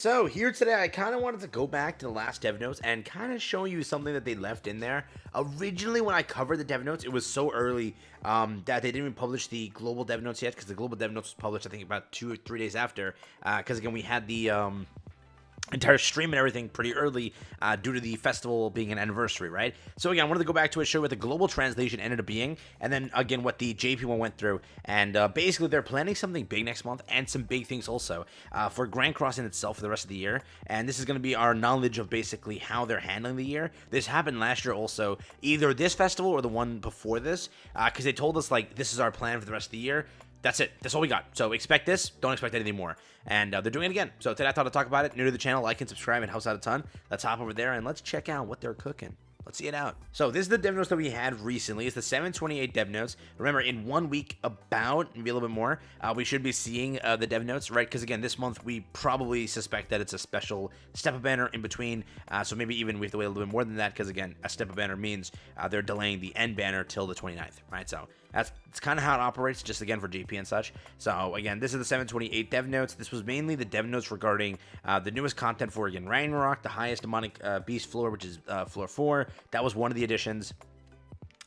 So here today, I kind of wanted to go back to the last dev notes and kind of show you something that they left in there. Originally, when I covered the dev notes, it was so early that they didn't even publish the global dev notes yet, because the global dev notes was published, I think, about 2 or 3 days after. Because again, we had the entire stream and everything pretty early due to the festival being an anniversary, right? So again, I wanted to go back to it, show what the global translation ended up being, and then again what the JP1 went through. And basically, they're planning something big next month and some big things also for Grand Crossing itself for the rest of the year. And this is going to be our knowledge of basically how they're handling the year. This happened last year also, either this festival or the one before this, because they told us like this is our plan for the rest of the year. That's it. That's all we got. So expect this. Don't expect anything more. And they're doing it again. So today I thought I'd talk about it. New to the channel, like and subscribe. It helps out a ton. Let's hop over there and let's check out what they're cooking. Let's see it out. So this is the dev notes that we had recently. It's the 728 dev notes. Remember, in 1 week, about maybe a little bit more, we should be seeing the dev notes, right? Because again, this month we probably suspect that it's a special step-up banner in between. So maybe even we have to wait a little bit more than that, because again, a step-up banner means they're delaying the end banner till the 29th, right? So that's kind of how it operates, just again for GP and such. So again, this is the 728 dev notes. This was mainly the dev notes regarding the newest content for again Ragnarok, the highest demonic beast floor, which is floor 4. That was one of the additions.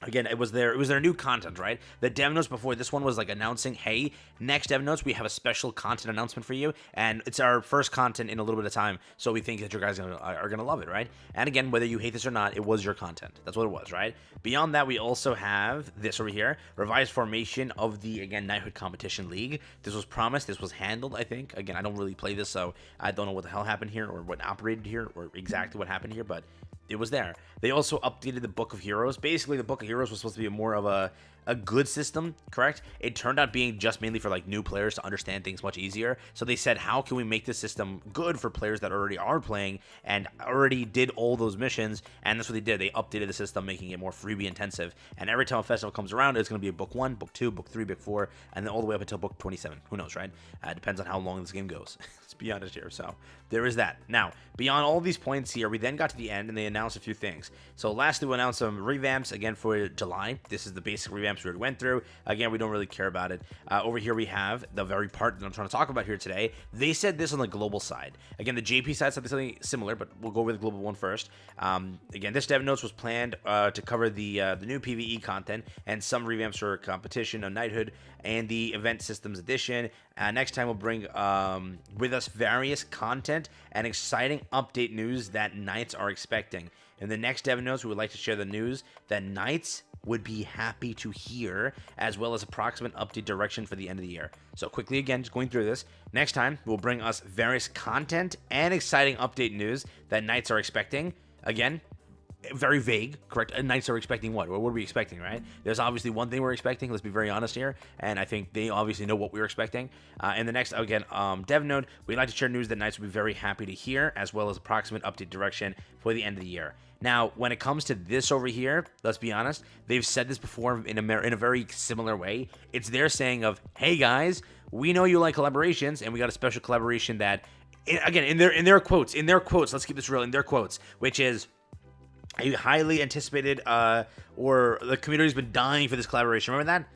Again, it was their new content, right? The dev notes before this one was like announcing, hey, next dev notes, we have a special content announcement for you, and it's our first content in a little bit of time, so we think that you guys are gonna love it, right? And again, whether you hate this or not, it was your content. That's what it was, right? Beyond that, we also have this over here, revised formation of the, again, Knighthood Competition League. This was promised, this was handled, I think. Again, I don't really play this, so I don't know what the hell happened here, or what operated here, or exactly what happened here, but it was there. They also updated the Book of Heroes. Basically, the Book of Heroes was supposed to be more of a good system, correct? It turned out being just mainly for like new players to understand things much easier. So they said, how can we make this system good for players that already are playing and already did all those missions? And that's what they did. They updated the system, making it more freebie intensive. And every time a festival comes around, it's going to be a book 1, book 2, book 3, book 4, and then all the way up until book 27. Who knows, right? Depends on how long this game goes. Let's be honest here. So there is that. Now, beyond all these points here, we then got to the end and they announced a few things. So lastly, we announced some revamps again for July. This is the basic revamps we already went through. Again, we don't really care about it. Over here we have the very part that I'm trying to talk about here today. They said this on the global side. Again, the JP side said something similar, but we'll go over the global one first. Again, this dev notes was planned to cover the new PvE content and some revamps for competition on Knighthood and the event systems edition. Next time we'll bring with us various content and exciting update news that Knights are expecting. In the next dev notes, we would like to share the news that Knights would be happy to hear, as well as approximate update direction for the end of the year. So quickly again, just going through this. Next time, we'll bring us various content and exciting update news that Knights are expecting. Again, very vague, correct? Knights are expecting what? What are we expecting, right? There's obviously one thing we're expecting. Let's be very honest here. And I think they obviously know what we're expecting. In the next, again, dev note, we'd like to share news that Knights will be very happy to hear, as well as approximate update direction for the end of the year. Now, when it comes to this over here, let's be honest, they've said this before in a very similar way. It's their saying of, hey guys, we know you like collaborations, and we got a special collaboration that, again, in their quotes, let's keep this real, in their quotes, which is a highly anticipated, or the community's been dying for this collaboration. Remember that?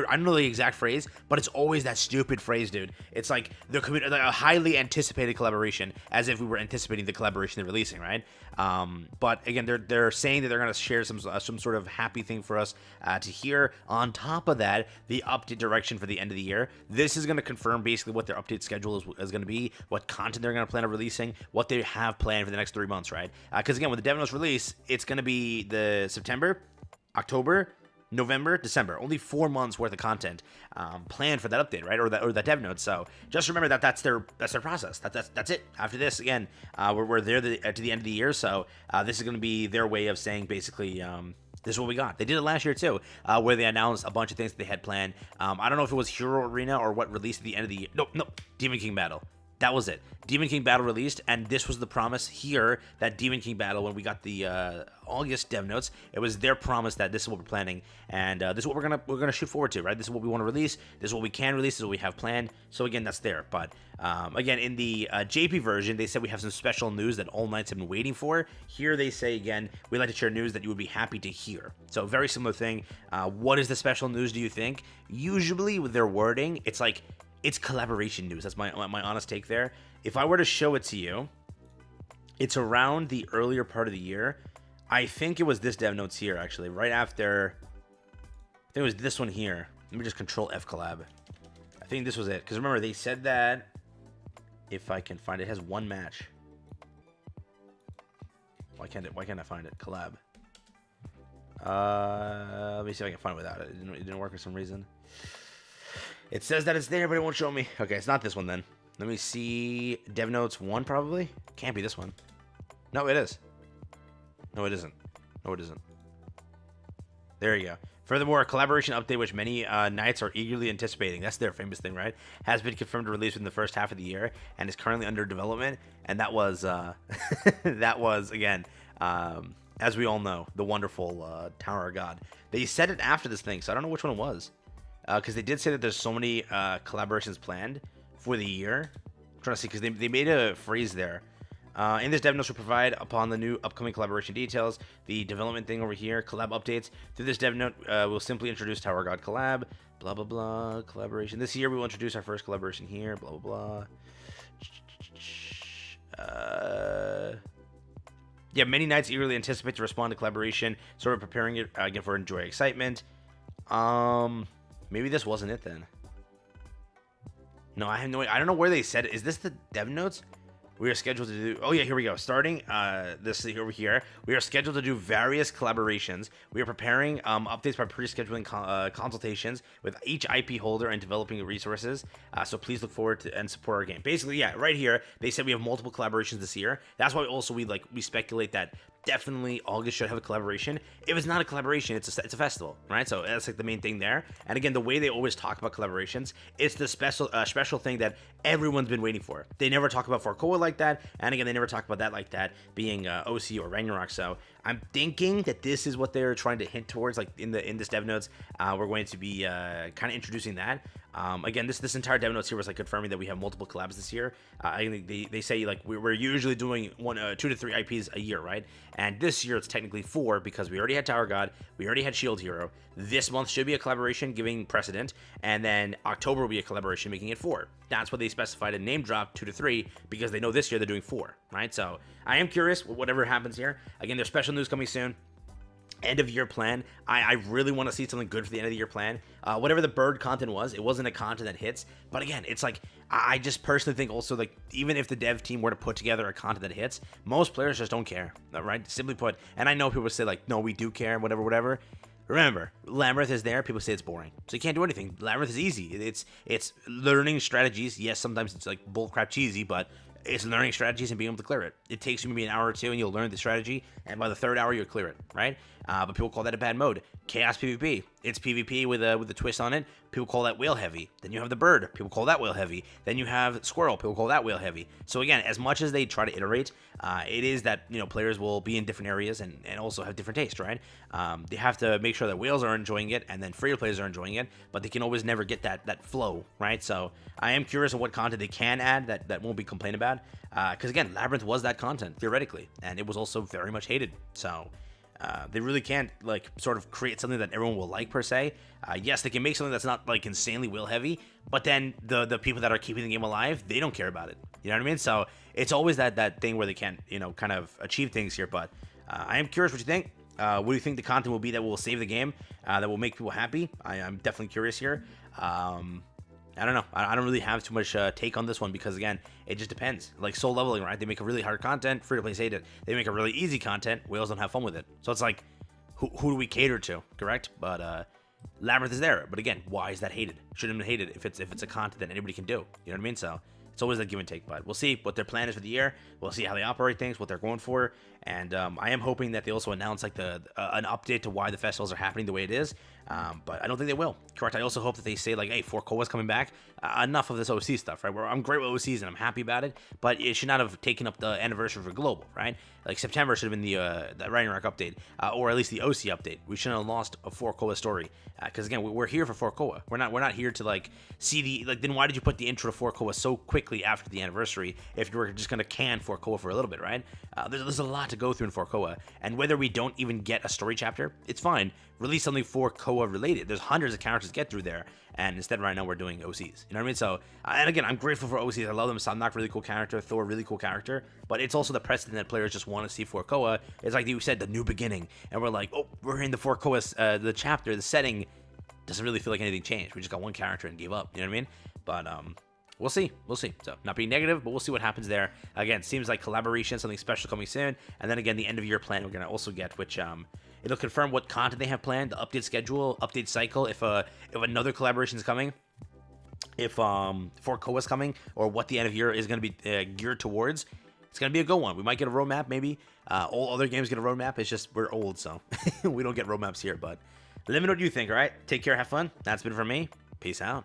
I don't know the exact phrase, but it's always that stupid phrase, dude. It's like the community, like a highly anticipated collaboration, as if we were anticipating the collaboration they're releasing, right? But again, they're saying that they're gonna share some sort of happy thing for us to hear. On top of that, the update direction for the end of the year. This is gonna confirm basically what their update schedule is gonna be, what content they're gonna plan on releasing, what they have planned for the next 3 months, right? Because again, with the dev notes release, it's gonna be the September, October, November, December. Only 4 months worth of content planned for that update, right? Or that dev note. So just remember that that's their process. That's it. After this, again, we're there to the end of the year. So this is going to be their way of saying basically, this is what we got. They did it last year too, where they announced a bunch of things that they had planned. I don't know if it was Hero Arena or what released at the end of the year. No, Demon King Battle. That was it. Demon King Battle released, and this was the promise here that Demon King Battle, when we got the August dev notes, it was their promise that this is what we're planning, and this is what we're gonna shoot forward to, right? This is what we want to release. This is what we can release. This is what we have planned. So again, that's there. But again, in the JP version, they said we have some special news that all Knights have been waiting for. Here they say again, we'd like to share news that you would be happy to hear. So very similar thing. What is the special news? Do you think? Usually with their wording, it's like, it's collaboration news. That's my honest take there. If I were to show it to you, it's around the earlier part of the year. I think it was this dev notes here, actually, right after. I think it was this one here. Let me just control F collab. I think this was it. Because remember, they said that, if I can find it, it has one match. Why can't I find it? Collab. Let me see if I can find it without it. It didn't work for some reason. It says that it's there, but it won't show me. Okay, it's not this one then. Let me see. Dev Notes 1, probably? Can't be this one. No, it is. No, it isn't. No, it isn't. There you go. Furthermore, a collaboration update which many Knights are eagerly anticipating, that's their famous thing, right, has been confirmed to release within the first half of the year and is currently under development. And that was, that was, again, as we all know, the wonderful Tower of God. They said it after this thing, so I don't know which one it was. Because they did say that there's so many collaborations planned for the year. I'm trying to see, because they made a phrase there. In this dev notes, we provide upon the new upcoming collaboration details, the development thing over here, collab updates. Through this dev note, we'll simply introduce Tower God collab, blah, blah, blah, collaboration. This year, we will introduce our first collaboration here, blah, blah, blah. Yeah, many Knights eagerly anticipate to respond to collaboration, sort of preparing it, again, for enjoy excitement. Maybe this wasn't it then. No, I have no idea. I don't know where they said it. Is this the dev notes? We are scheduled to do... Oh, yeah, here we go. Starting this over here, we are scheduled to do various collaborations. We are preparing updates by pre-scheduling consultations with each IP holder and developing resources. So please look forward to and support our game. Basically, yeah, right here, they said we have multiple collaborations this year. That's why also we speculate that definitely August should have a collaboration. If it's not a collaboration, it's a festival, right? So that's like the main thing there. And again, the way they always talk about collaborations, it's the special thing that everyone's been waiting for. They never talk about Forkoa like that, and again, they never talk about that like that being OC or Ragnarok. So I'm thinking that this is what they're trying to hint towards, like in this dev notes. We're going to be kind of introducing that. Again, this entire dev notes here was like confirming that we have multiple collabs this year. I think they say like we're usually doing 2 to 3 IPs a year, right? And this year it's technically 4 because we already had Tower God, we already had Shield Hero. This month should be a collaboration giving precedent, and then October will be a collaboration making it 4. That's what they specified in name drop 2 to 3 because they know this year they're doing 4, right? So I am curious whatever happens here. Again, there's special news coming soon. End of year plan. I really want to see something good for the end of the year plan. Whatever the bird content was, it wasn't a content that hits. But again, it's like I just personally think also like even if the dev team were to put together a content that hits, most players just don't care, right? Simply put, and I know people say like, no, we do care, whatever. Remember, Labyrinth is there. People say it's boring, so you can't do anything. Labyrinth is easy. It's learning strategies. Yes, sometimes it's like bullcrap cheesy, but it's learning strategies and being able to clear it. It takes you maybe an hour or two, and you'll learn the strategy, and by the 3rd hour, you'll clear it, right? But people call that a bad mode. Chaos PvP. It's PvP with a twist on it. People call that whale heavy. Then you have the bird. People call that whale heavy. Then you have squirrel. People call that whale heavy. So again, as much as they try to iterate, it is that players will be in different areas and also have different tastes, right? They have to make sure that whales are enjoying it, and then free players are enjoying it, but they can always never get that flow, right? So I am curious of what content they can add that won't be complained about. Because again, Labyrinth was that content theoretically, and it was also very much hated. So they really can't like sort of create something that everyone will like per se. Yes, they can make something that's not like insanely wheel heavy, but then the people that are keeping the game alive, they don't care about it. You know what I mean? So it's always that thing where they can't kind of achieve things here. But I am curious what you think. What do you think the content will be that will save the game, that will make people happy? I'm definitely curious here. I don't know. I don't really have too much take on this one because, again, it just depends. Like Soul Leveling, right? They make a really hard content, free-to-play hate it. They make a really easy content, whales don't have fun with it. So it's like, who do we cater to, correct? But Labyrinth is there. But again, why is that hated? Shouldn't have been hated if it's a content that anybody can do. You know what I mean? So it's always a give and take. But we'll see what their plan is for the year. We'll see how they operate things, what they're going for. And I am hoping that they also announce like an update to why the festivals are happening the way it is. But I don't think they will. Correct. I also hope that they say like, hey, Forkoa's coming back. Enough of this OC stuff, right? I'm great with OCs and I'm happy about it, but it should not have taken up the anniversary for global, right? Like September should have been the Ragnarok update, or at least the OC update. We shouldn't have lost a Forkoa story, because again, we're here for Forkoa. We're not here to like see the like. Then why did you put the intro to Forkoa so quick? quickly after the anniversary if you were just going to can 4 Koa for a little bit, right? There's a lot to go through in 4 Koa, and whether we don't even get a story chapter, it's fine. Release something 4 Koa related. There's hundreds of characters to get through there, and instead right now we're doing OCs. You know what I mean? So, and again, I'm grateful for OCs. I love them. Sandnak, really cool character. Thor, really cool character. But it's also the precedent that players just want to see 4 Koa. It's like you said, the new beginning, and we're like, oh, we're in the 4 Koa, the chapter, the setting. Doesn't really feel like anything changed. We just got one character and gave up. You know what I mean? But we'll see. We'll see. So not being negative, but we'll see what happens there. Again, seems like collaboration, something special coming soon. And then again, the end of year plan we're gonna also get, which it'll confirm what content they have planned, the update schedule, update cycle, if another collaboration is coming, if 4 Koa is coming, or what the end of year is gonna be geared towards. It's gonna be a good one. We might get a roadmap, maybe. All other games get a roadmap. It's just we're old, so we don't get roadmaps here. But let me know what you think. All right, take care, have fun. That's been from me. Peace out.